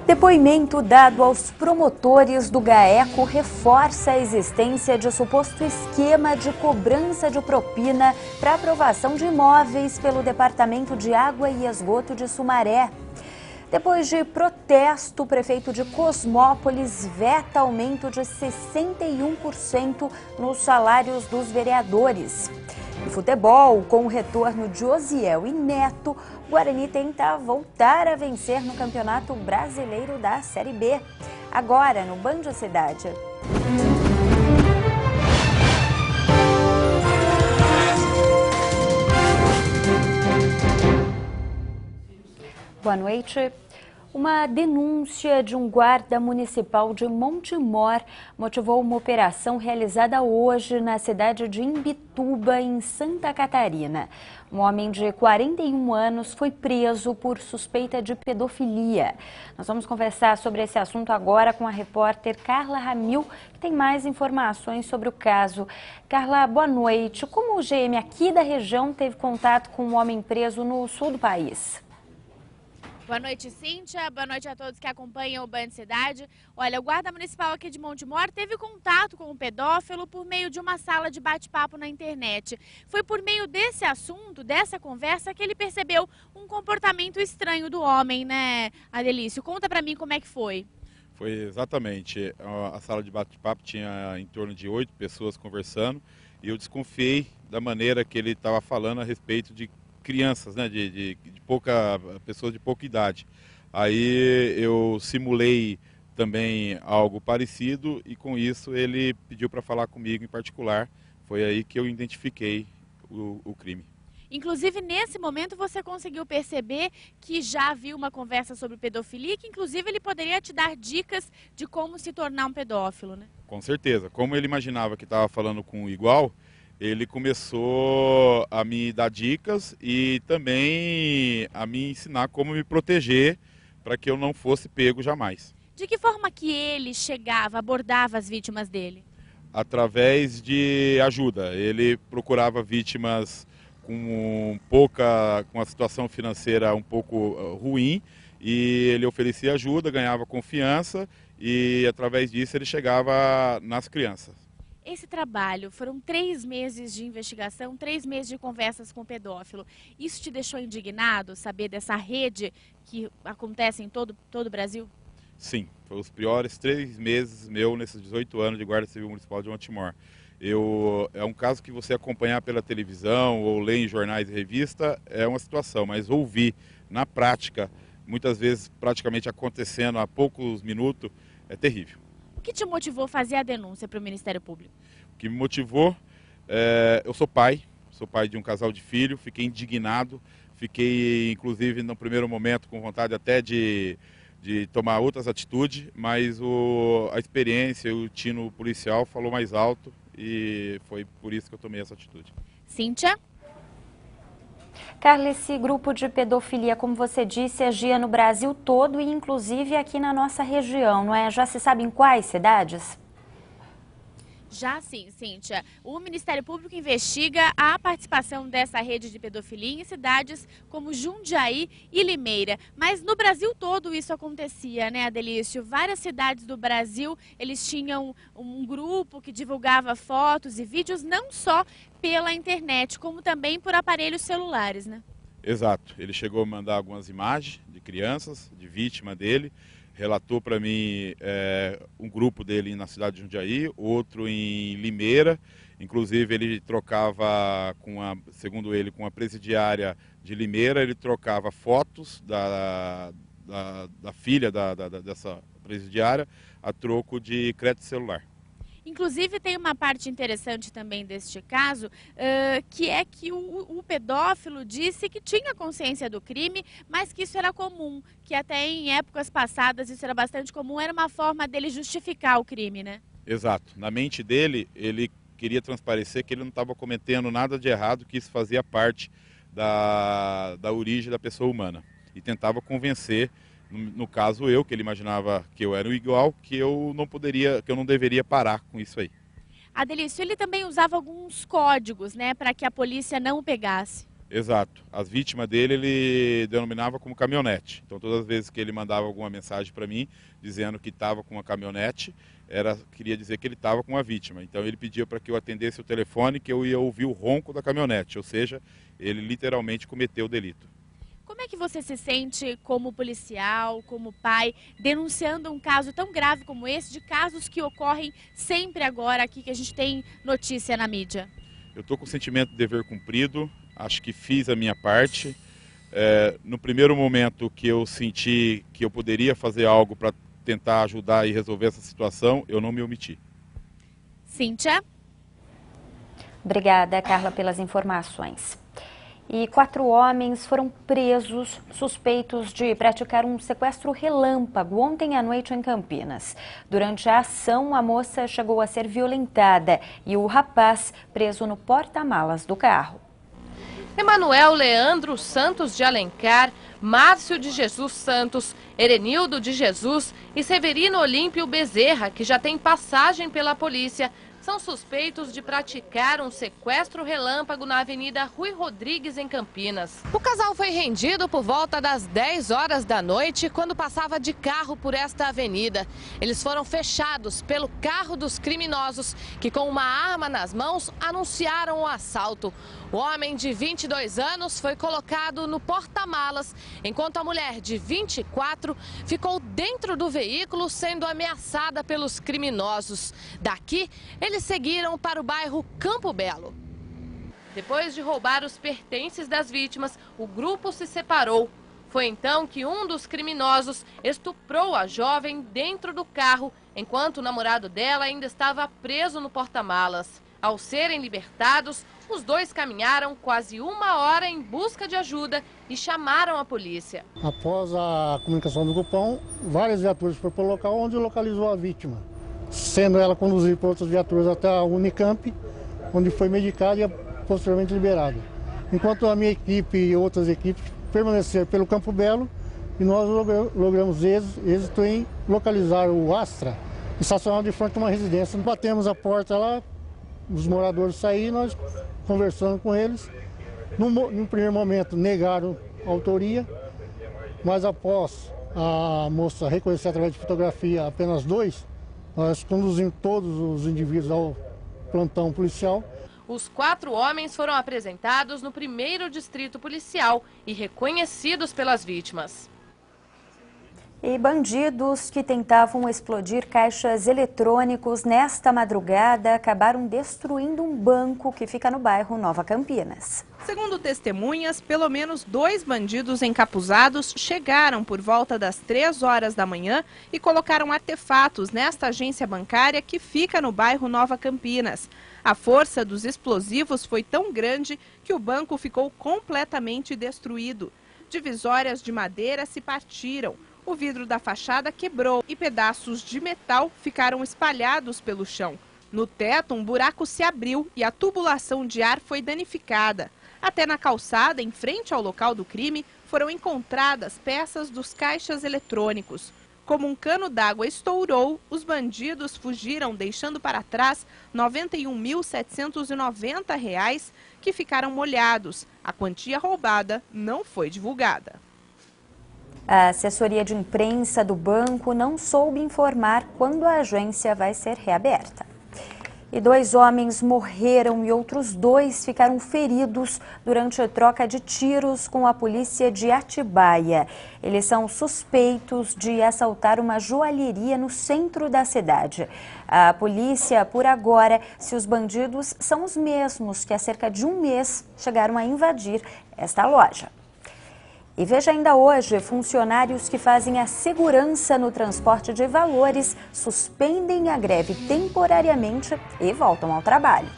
Depoimento dado aos promotores do GAECO reforça a existência de suposto esquema de cobrança de propina para aprovação de imóveis pelo Departamento de Água e Esgoto de Sumaré. Depois de protesto, o prefeito de Cosmópolis veta aumento de 61% nos salários dos vereadores. No futebol, com o retorno de Osiel e Neto, o Guarani tenta voltar a vencer no Campeonato Brasileiro da Série B. Agora, no Band Cidade. Boa noite. Uma denúncia de um guarda municipal de Montemor motivou uma operação realizada hoje na cidade de Imbituba, em Santa Catarina. Um homem de 41 anos foi preso por suspeita de pedofilia. Nós vamos conversar sobre esse assunto agora com a repórter Carla Ramil, que tem mais informações sobre o caso. Carla, boa noite. Como o GM aqui da região teve contato com um homem preso no sul do país? Boa noite, Cíntia. Boa noite a todos que acompanham o Band Cidade. Olha, o guarda municipal aqui de Montemor teve contato com o pedófilo por meio de uma sala de bate-papo na internet. Foi por meio desse assunto, dessa conversa, que ele percebeu um comportamento estranho do homem, né, Adelício? Conta pra mim como é que foi. Foi exatamente. A sala de bate-papo tinha em torno de 8 pessoas conversando e eu desconfiei da maneira que ele estava falando a respeito de crianças, né, pessoas de pouca idade. Aí eu simulei também algo parecido e com isso ele pediu para falar comigo em particular. Foi aí que eu identifiquei o crime. Inclusive, nesse momento, você conseguiu perceber que já havia uma conversa sobre pedofilia, que inclusive ele poderia te dar dicas de como se tornar um pedófilo, né? Com certeza. Como ele imaginava que estava falando com o igual, ele começou a me dar dicas e também a me ensinar como me proteger para que eu não fosse pego jamais. De que forma que ele chegava, abordava as vítimas dele? Através de ajuda. Ele procurava vítimas com a situação financeira um pouco ruim e ele oferecia ajuda, ganhava confiança e através disso ele chegava nas crianças. Esse trabalho, foram 3 meses de investigação, 3 meses de conversas com o pedófilo. Isso te deixou indignado, saber dessa rede que acontece em todo o Brasil? Sim, foi os piores 3 meses meu nesses 18 anos de Guarda Civil Municipal de Montemor. É um caso que você acompanhar pela televisão ou ler em jornais e revista é uma situação, mas ouvir na prática, muitas vezes praticamente acontecendo há poucos minutos, é terrível. O que te motivou a fazer a denúncia para o Ministério Público? O que me motivou, eu sou pai de um casal de filho, fiquei indignado, fiquei inclusive no primeiro momento com vontade até de tomar outras atitudes, mas a experiência e o tino policial falou mais alto e foi por isso que eu tomei essa atitude. Cíntia? Carla, esse grupo de pedofilia, como você disse, agia no Brasil todo e inclusive aqui na nossa região, não é? Já se sabe em quais cidades? Já sim, Cíntia. O Ministério Público investiga a participação dessa rede de pedofilia em cidades como Jundiaí e Limeira. Mas no Brasil todo isso acontecia, né, Adelício? Várias cidades do Brasil, eles tinham um grupo que divulgava fotos e vídeos não só pela internet, como também por aparelhos celulares, né? Exato. Ele chegou a mandar algumas imagens de crianças, de vítima dele. Relatou para mim um grupo dele na cidade de Jundiaí, outro em Limeira. Inclusive ele trocava, segundo ele, com a presidiária de Limeira, ele trocava fotos da filha dessa presidiária a troco de crédito celular. Inclusive tem uma parte interessante também deste caso, que é que o pedófilo disse que tinha consciência do crime, mas que isso era comum, que até em épocas passadas isso era bastante comum, era uma forma dele justificar o crime, né? Exato. Na mente dele, ele queria transparecer que ele não estava cometendo nada de errado, que isso fazia parte da origem da pessoa humana. E tentava convencer, no caso eu, que ele imaginava que eu era o igual, que eu não deveria parar com isso aí. Adelício, ele também usava alguns códigos, né, para que a polícia não o pegasse. Exato. As vítimas dele ele denominava como caminhonete. Então todas as vezes que ele mandava alguma mensagem para mim dizendo que estava com uma caminhonete, queria dizer que ele estava com uma vítima. Então ele pedia para que eu atendesse o telefone, que eu ia ouvir o ronco da caminhonete, ou seja, ele literalmente cometeu o delito. Como é que você se sente como policial, como pai, denunciando um caso tão grave como esse, de casos que ocorrem sempre agora aqui, que a gente tem notícia na mídia? Eu estou com o sentimento de dever cumprido, acho que fiz a minha parte. No primeiro momento que eu senti que eu poderia fazer algo para tentar ajudar e resolver essa situação, eu não me omiti. Cíntia? Obrigada, Carla, pelas informações. E 4 homens foram presos suspeitos de praticar um sequestro relâmpago ontem à noite em Campinas. Durante a ação, a moça chegou a ser violentada e o rapaz preso no porta-malas do carro. Emanuel Leandro Santos de Alencar, Márcio de Jesus Santos, Erenildo de Jesus e Severino Olímpio Bezerra, que já tem passagem pela polícia, são suspeitos de praticar um sequestro relâmpago na Avenida Rui Rodrigues, em Campinas. O casal foi rendido por volta das 10 horas da noite, quando passava de carro por esta avenida. Eles foram fechados pelo carro dos criminosos, que com uma arma nas mãos anunciaram o assalto. O homem de 22 anos foi colocado no porta-malas, enquanto a mulher de 24 ficou dentro do veículo sendo ameaçada pelos criminosos. Daqui, eles seguiram para o bairro Campo Belo. Depois de roubar os pertences das vítimas, o grupo se separou. Foi então que um dos criminosos estuprou a jovem dentro do carro, enquanto o namorado dela ainda estava preso no porta-malas. Ao serem libertados, os dois caminharam quase 1 hora em busca de ajuda e chamaram a polícia. Após a comunicação do grupão, várias viaturas foram para o local onde localizou a vítima, sendo ela conduzida por outras viaturas até a Unicamp, onde foi medicada e posteriormente liberada. Enquanto a minha equipe e outras equipes permaneceram pelo Campo Belo, e nós logramos êxito em localizar o Astra, estacionado de frente a uma residência. Batemos a porta lá, os moradores saíram, nós conversando com eles. No primeiro momento negaram a autoria, mas após a moça reconhecer através de fotografia apenas 2, nós conduzimos todos os indivíduos ao plantão policial. Os 4 homens foram apresentados no 1º Distrito Policial e reconhecidos pelas vítimas. E bandidos que tentavam explodir caixas eletrônicos nesta madrugada acabaram destruindo um banco que fica no bairro Nova Campinas. Segundo testemunhas, pelo menos 2 bandidos encapuzados chegaram por volta das 3 horas da manhã e colocaram artefatos nesta agência bancária que fica no bairro Nova Campinas. A força dos explosivos foi tão grande que o banco ficou completamente destruído. Divisórias de madeira se partiram. O vidro da fachada quebrou e pedaços de metal ficaram espalhados pelo chão. No teto, um buraco se abriu e a tubulação de ar foi danificada. Até na calçada, em frente ao local do crime, foram encontradas peças dos caixas eletrônicos. Como um cano d'água estourou, os bandidos fugiram, deixando para trás R$ 91.790 que ficaram molhados. A quantia roubada não foi divulgada. A assessoria de imprensa do banco não soube informar quando a agência vai ser reaberta. E 2 homens morreram e outros 2 ficaram feridos durante a troca de tiros com a polícia de Atibaia. Eles são suspeitos de assaltar uma joalheria no centro da cidade. A polícia apura agora se os bandidos são os mesmos que há cerca de 1 mês chegaram a invadir esta loja. E veja ainda hoje, funcionários que fazem a segurança no transporte de valores suspendem a greve temporariamente e voltam ao trabalho.